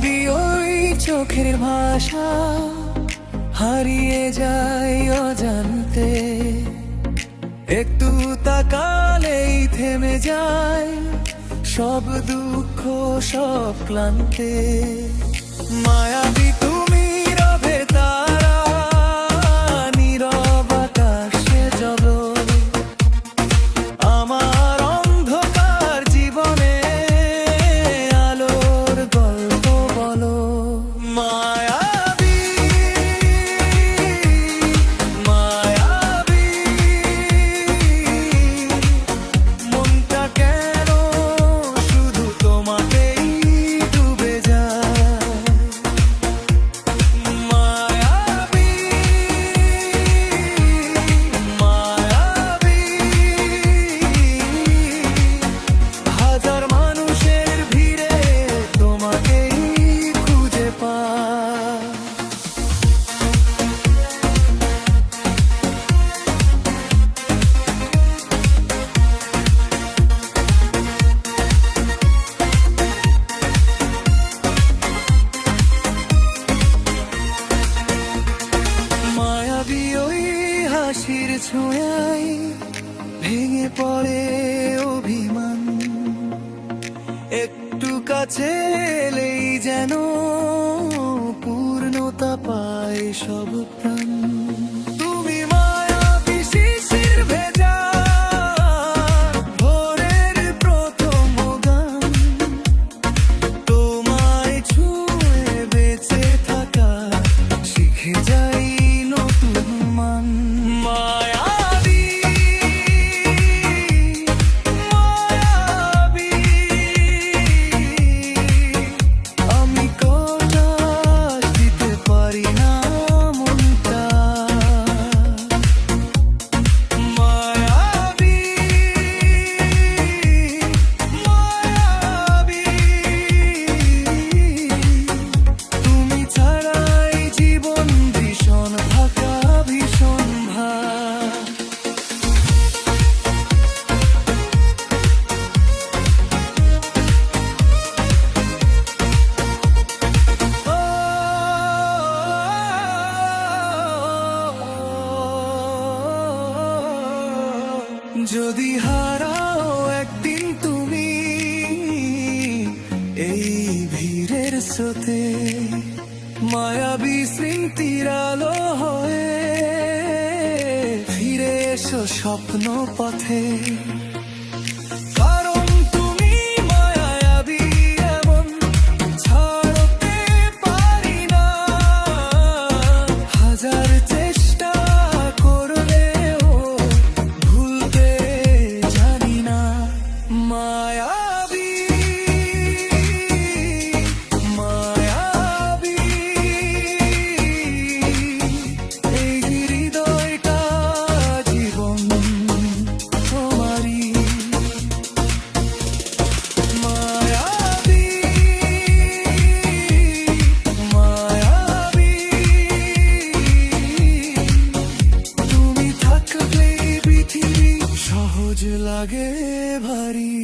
মায়াবী ওই চোখের ভাষা হারিয়ে যায় অজান্তে, একটু তাকালেই থেমে যায় সব দুঃখ সব ক্লান্তে। মায়াবী তুমি রবে তারা, নীরব আকাশে জ্বলো, আমার অন্ধকার জীবনে আলোর গল্প বলো। মায়াবী মায়াবী মনটা কেন শুধু তোমাকেই ডুবে যায়। মায়াবী মায়াবী হাজার মানুষের ভিড়ে তোমাকেই খুঁজে পায়। মায়াবী ওই হাসির ছোঁয়ায় ভেঙে পড়ে অভিমান, একটু কাছে এলেই যেন পূর্ণতা পায় সব প্রাণ। তুমি মায়াবী শিশির ভেজা ভোরের প্রথম গান, তোমায় ছুঁয়ে বেঁচে থাকা শিখে যাই নতুন মান। মায়াবী মায়াবী আমি কথা দিতে পারি না মনটা। মায়াবী মায়াবী তুমি ছাড়াই জীবন ভীষণ ফাঁকা ভীষণ ভার। যদি হারাও একদিন তুমি এই ভিড়ের স্রোতে, মায়াবী স্মৃতির আলো হয়ে ফিরে এসো স্বপ্ন পথে। কারণ তুমি মায়াবী এমন ছাড়তে পারি না, হাজার চেষ্টা করলেও ভুলতে জানি না। মায়াবী মায়াবী এই হৃদয়টা জীবন তোমারই। মায়াবী মায়াবী তুমি থাকলে পৃথিবী সহজ লাগে ভারী।